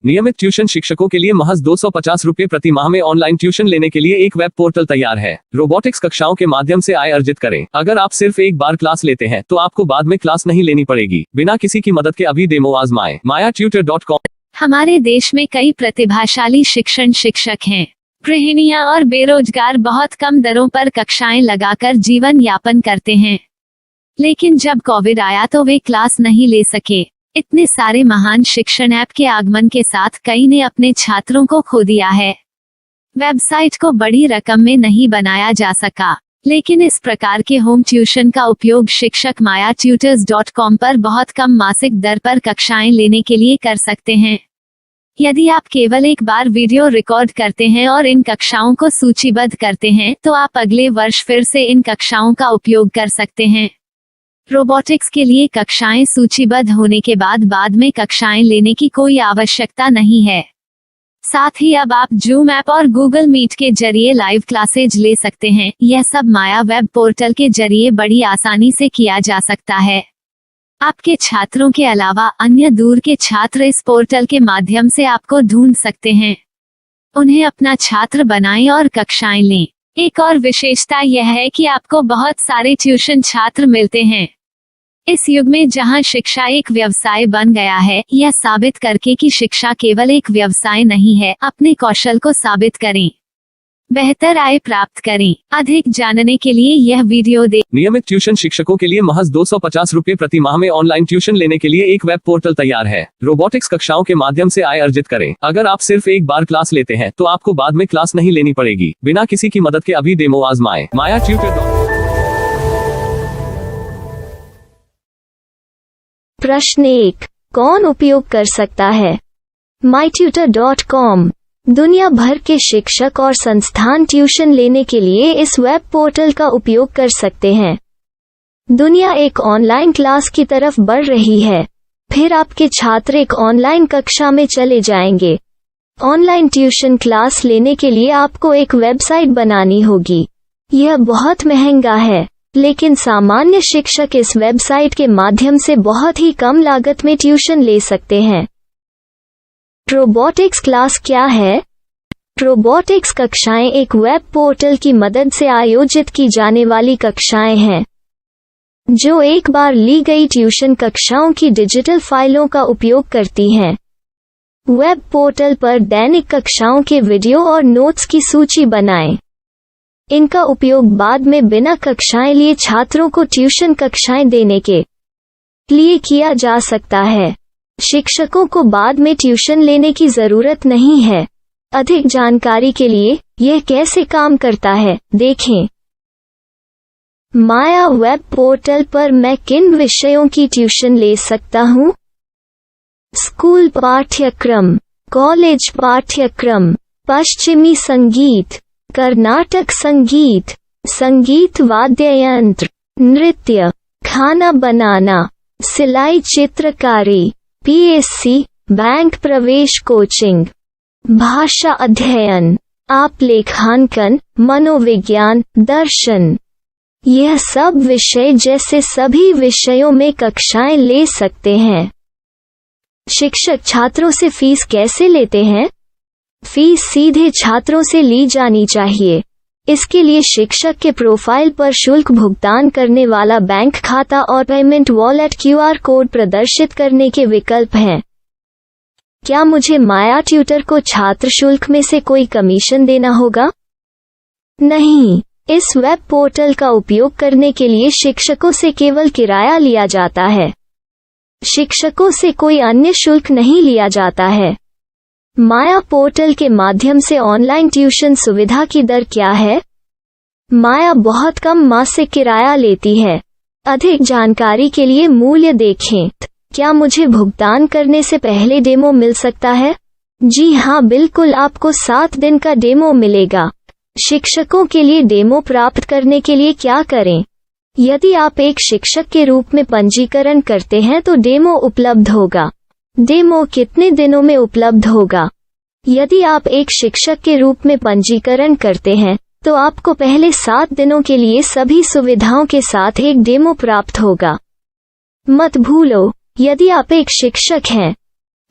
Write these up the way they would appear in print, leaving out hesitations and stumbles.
नियमित ट्यूशन शिक्षकों के लिए महज 250 रुपए प्रति माह में ऑनलाइन ट्यूशन लेने के लिए एक वेब पोर्टल तैयार है। रोबोटिक्स कक्षाओं के माध्यम से आय अर्जित करें। अगर आप सिर्फ एक बार क्लास लेते हैं तो आपको बाद में क्लास नहीं लेनी पड़ेगी। बिना किसी की मदद के अभी डेमो आजमाएं। mayatutor.com। हमारे देश में कई प्रतिभाशाली शिक्षक हैं। गृहिणियां और बेरोजगार बहुत कम दरों पर कक्षाएं लगाकर जीवन यापन करते हैं, लेकिन जब कोविड आया तो वे क्लास नहीं ले सके। इतने सारे महान शिक्षण ऐप के आगमन के साथ कई ने अपने छात्रों को खो दिया है। वेबसाइट को बड़ी रकम में नहीं बनाया जा सका, लेकिन इस प्रकार के होम ट्यूशन का उपयोग शिक्षक mayatutors.com पर बहुत कम मासिक दर पर कक्षाएं लेने के लिए कर सकते हैं। यदि आप केवल एक बार वीडियो रिकॉर्ड करते हैं और इन कक्षाओं को सूचीबद्ध करते हैं तो आप अगले वर्ष फिर से इन कक्षाओं का उपयोग कर सकते हैं। रोबोटिक्स के लिए कक्षाएं सूचीबद्ध होने के बाद में कक्षाएं लेने की कोई आवश्यकता नहीं है। साथ ही अब आप जूम ऐप और गूगल मीट के जरिए लाइव क्लासेज ले सकते हैं। यह सब माया वेब पोर्टल के जरिए बड़ी आसानी से किया जा सकता है। आपके छात्रों के अलावा अन्य दूर के छात्र इस पोर्टल के माध्यम से आपको ढूंढ सकते हैं। उन्हें अपना छात्र बनाएं और कक्षाएं लें। एक और विशेषता यह है कि आपको बहुत सारे ट्यूशन छात्र मिलते हैं। इस युग में जहां शिक्षा एक व्यवसाय बन गया है, यह साबित करके कि शिक्षा केवल एक व्यवसाय नहीं है, अपने कौशल को साबित करें, बेहतर आय प्राप्त करें। अधिक जानने के लिए यह वीडियो देखें। नियमित ट्यूशन शिक्षकों के लिए महज 250 रुपए प्रति माह में ऑनलाइन ट्यूशन लेने के लिए एक वेब पोर्टल तैयार है। रोबोटिक्स कक्षाओं के माध्यम से आय अर्जित करें। अगर आप सिर्फ एक बार क्लास लेते हैं तो आपको बाद में क्लास नहीं लेनी पड़ेगी। बिना किसी की मदद के अभी डेमो आजमाएं। mayatutor.com। प्रश्न 1, कौन उपयोग कर सकता है? mytutor.com दुनिया भर के शिक्षक और संस्थान ट्यूशन लेने के लिए इस वेब पोर्टल का उपयोग कर सकते हैं। दुनिया एक ऑनलाइन क्लास की तरफ बढ़ रही है। फिर आपके छात्र एक ऑनलाइन कक्षा में चले जाएंगे। ऑनलाइन ट्यूशन क्लास लेने के लिए आपको एक वेबसाइट बनानी होगी। यह बहुत महंगा है, लेकिन सामान्य शिक्षक इस वेबसाइट के माध्यम से बहुत ही कम लागत में ट्यूशन ले सकते हैं। रोबोटिक्स क्लास क्या है? रोबोटिक्स कक्षाएं एक वेब पोर्टल की मदद से आयोजित की जाने वाली कक्षाएं हैं, जो एक बार ली गई ट्यूशन कक्षाओं की डिजिटल फाइलों का उपयोग करती हैं। वेब पोर्टल पर दैनिक कक्षाओं के वीडियो और नोट्स की सूची बनाएं। इनका उपयोग बाद में बिना कक्षाएं लिए छात्रों को ट्यूशन कक्षाएं देने के लिए किया जा सकता है। शिक्षकों को बाद में ट्यूशन लेने की जरूरत नहीं है। अधिक जानकारी के लिए यह कैसे काम करता है, देखें। माया वेब पोर्टल पर मैं किन विषयों की ट्यूशन ले सकता हूँ? स्कूल पाठ्यक्रम, कॉलेज पाठ्यक्रम, पश्चिमी संगीत, कर्नाटक संगीत, संगीत वाद्य यंत्र, नृत्य, खाना बनाना, सिलाई चित्रकारी, पीएससी, बैंक प्रवेश कोचिंग, भाषा अध्ययन, आप लेखांकन, मनोविज्ञान, दर्शन। यह सब विषय जैसे सभी विषयों में कक्षाएं ले सकते हैं। शिक्षक छात्रों से फीस कैसे लेते हैं? फीस सीधे छात्रों से ली जानी चाहिए। इसके लिए शिक्षक के प्रोफाइल पर शुल्क भुगतान करने वाला बैंक खाता और पेमेंट वॉलेट क्यूआर कोड प्रदर्शित करने के विकल्प हैं। क्या मुझे माया ट्यूटर को छात्र शुल्क में से कोई कमीशन देना होगा? नहीं, इस वेब पोर्टल का उपयोग करने के लिए शिक्षकों से केवल किराया लिया जाता है। शिक्षकों से कोई अन्य शुल्क नहीं लिया जाता है। माया पोर्टल के माध्यम से ऑनलाइन ट्यूशन सुविधा की दर क्या है? माया बहुत कम मासिक किराया लेती है। अधिक जानकारी के लिए मूल्य देखें। क्या मुझे भुगतान करने से पहले डेमो मिल सकता है? जी हाँ, बिल्कुल, आपको 7 दिन का डेमो मिलेगा। शिक्षकों के लिए डेमो प्राप्त करने के लिए क्या करें? यदि आप एक शिक्षक के रूप में पंजीकरण करते हैं तो डेमो उपलब्ध होगा। डेमो कितने दिनों में उपलब्ध होगा? यदि आप एक शिक्षक के रूप में पंजीकरण करते हैं तो आपको पहले 7 दिनों के लिए सभी सुविधाओं के साथ एक डेमो प्राप्त होगा। मत भूलो, यदि आप एक शिक्षक हैं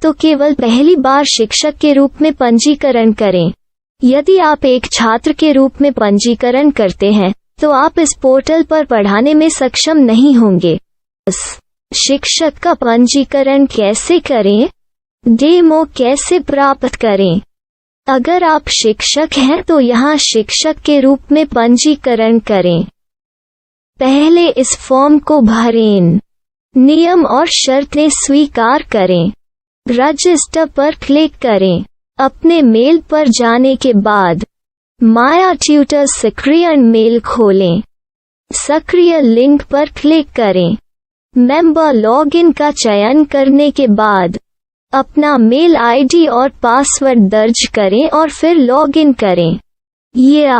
तो केवल पहली बार शिक्षक के रूप में पंजीकरण करें। यदि आप एक छात्र के रूप में पंजीकरण करते हैं तो आप इस पोर्टल पर पढ़ाने में सक्षम नहीं होंगे। शिक्षक का पंजीकरण कैसे करें? डेमो कैसे प्राप्त करें? अगर आप शिक्षक हैं तो यहाँ शिक्षक के रूप में पंजीकरण करें। पहले इस फॉर्म को भरें। नियम और शर्तें स्वीकार करें। रजिस्टर पर क्लिक करें। अपने मेल पर जाने के बाद माया ट्यूटर सक्रिय मेल खोलें। सक्रिय लिंक पर क्लिक करें। मेंबर लॉगिन का चयन करने के बाद अपना मेल आईडी और पासवर्ड दर्ज करें और फिर लॉगिन करें या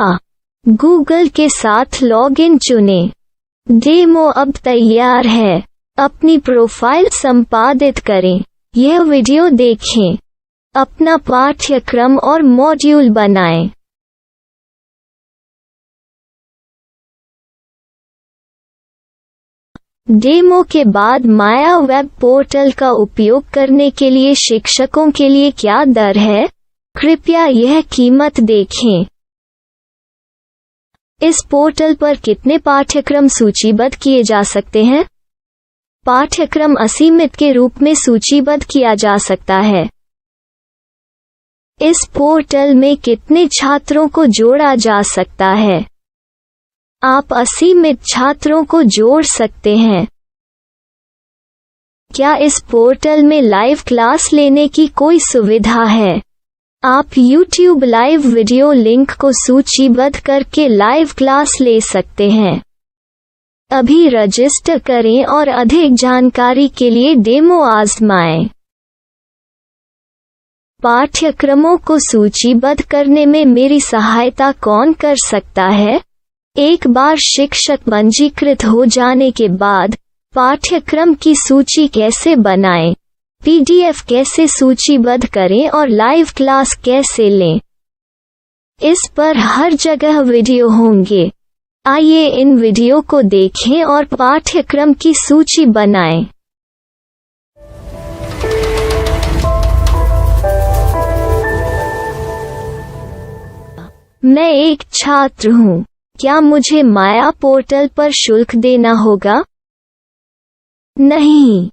गूगल के साथ लॉगिन चुनें। डेमो अब तैयार है। अपनी प्रोफाइल संपादित करें। यह वीडियो देखें। अपना पाठ्यक्रम और मॉड्यूल बनाएं। डेमो के बाद माया वेब पोर्टल का उपयोग करने के लिए शिक्षकों के लिए क्या दर है? कृपया यह कीमत देखें। इस पोर्टल पर कितने पाठ्यक्रम सूचीबद्ध किए जा सकते हैं? पाठ्यक्रम असीमित के रूप में सूचीबद्ध किया जा सकता है। इस पोर्टल में कितने छात्रों को जोड़ा जा सकता है? आप असीमित छात्रों को जोड़ सकते हैं। क्या इस पोर्टल में लाइव क्लास लेने की कोई सुविधा है? आप YouTube लाइव वीडियो लिंक को सूचीबद्ध करके लाइव क्लास ले सकते हैं। अभी रजिस्टर करें और अधिक जानकारी के लिए डेमो आजमाएं। पाठ्यक्रमों को सूचीबद्ध करने में मेरी सहायता कौन कर सकता है? एक बार शिक्षक पंजीकृत हो जाने के बाद पाठ्यक्रम की सूची कैसे बनाएं, PDF कैसे सूचीबद्ध करें और लाइव क्लास कैसे लें, इस पर हर जगह वीडियो होंगे। आइए इन वीडियो को देखें और पाठ्यक्रम की सूची बनाएं। मैं एक छात्र हूँ। क्या मुझे माया पोर्टल पर शुल्क देना होगा? नहीं,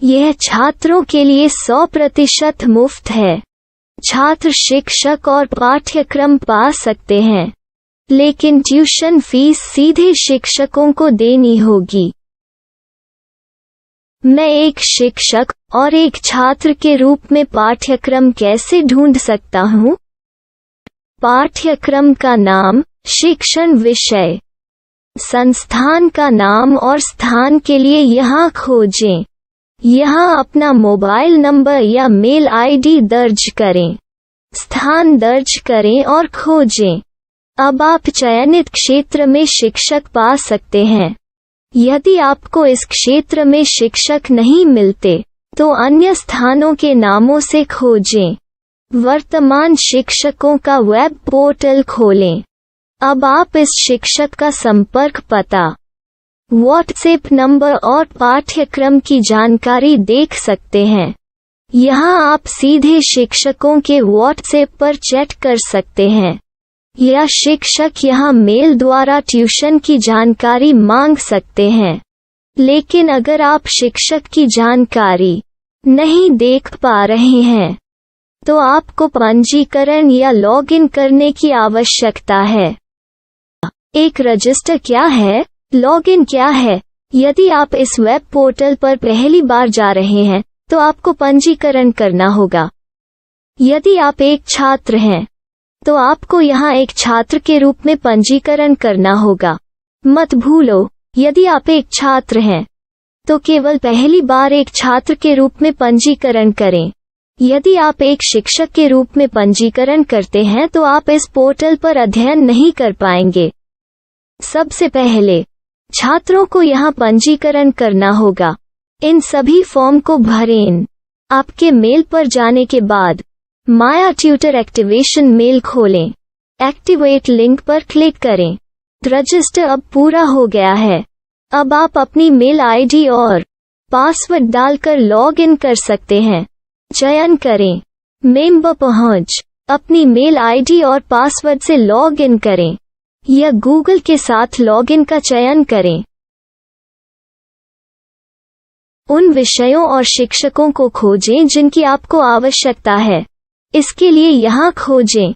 यह छात्रों के लिए 100% मुफ्त है। छात्र शिक्षक और पाठ्यक्रम पा सकते हैं, लेकिन ट्यूशन फीस सीधे शिक्षकों को देनी होगी। मैं एक शिक्षक और एक छात्र के रूप में पाठ्यक्रम कैसे ढूंढ सकता हूँ? पाठ्यक्रम का नाम, शिक्षण विषय, संस्थान का नाम और स्थान के लिए यहाँ खोजें। यहाँ अपना मोबाइल नंबर या मेल आईडी दर्ज करें। स्थान दर्ज करें और खोजें। अब आप चयनित क्षेत्र में शिक्षक पा सकते हैं। यदि आपको इस क्षेत्र में शिक्षक नहीं मिलते, तो अन्य स्थानों के नामों से खोजें। वर्तमान शिक्षकों का वेब पोर्टल खोलें। अब आप इस शिक्षक का संपर्क पता, व्हाट्सएप नंबर और पाठ्यक्रम की जानकारी देख सकते हैं। यहाँ आप सीधे शिक्षकों के व्हाट्सएप पर चैट कर सकते हैं या शिक्षक यहाँ मेल द्वारा ट्यूशन की जानकारी मांग सकते हैं। लेकिन अगर आप शिक्षक की जानकारी नहीं देख पा रहे हैं, तो आपको पंजीकरण या लॉगिन करने की आवश्यकता है। एक रजिस्टर क्या है? लॉगिन क्या है? यदि आप इस वेब पोर्टल पर पहली बार जा रहे हैं, तो आपको पंजीकरण करना होगा। यदि आप एक छात्र हैं, तो आपको यहाँ एक छात्र के रूप में पंजीकरण करना होगा। मत भूलो, यदि आप एक छात्र हैं, तो केवल पहली बार एक छात्र के रूप में पंजीकरण करें। यदि आप एक शिक्षक के रूप में पंजीकरण करते हैं तो आप इस पोर्टल पर अध्ययन नहीं कर पाएंगे। सबसे पहले छात्रों को यहाँ पंजीकरण करना होगा। इन सभी फॉर्म को भरें। आपके मेल पर जाने के बाद माया ट्यूटर एक्टिवेशन मेल खोलें। एक्टिवेट लिंक पर क्लिक करें। रजिस्टर अब पूरा हो गया है। अब आप अपनी मेल आईडी और पासवर्ड डालकर लॉग इन कर सकते हैं। चयन करें। मेंबर पहुंच। अपनी मेल आईडी और पासवर्ड से लॉग इन करें या गूगल के साथ लॉगिन का चयन करें। उन विषयों और शिक्षकों को खोजें जिनकी आपको आवश्यकता है। इसके लिए यहाँ खोजें।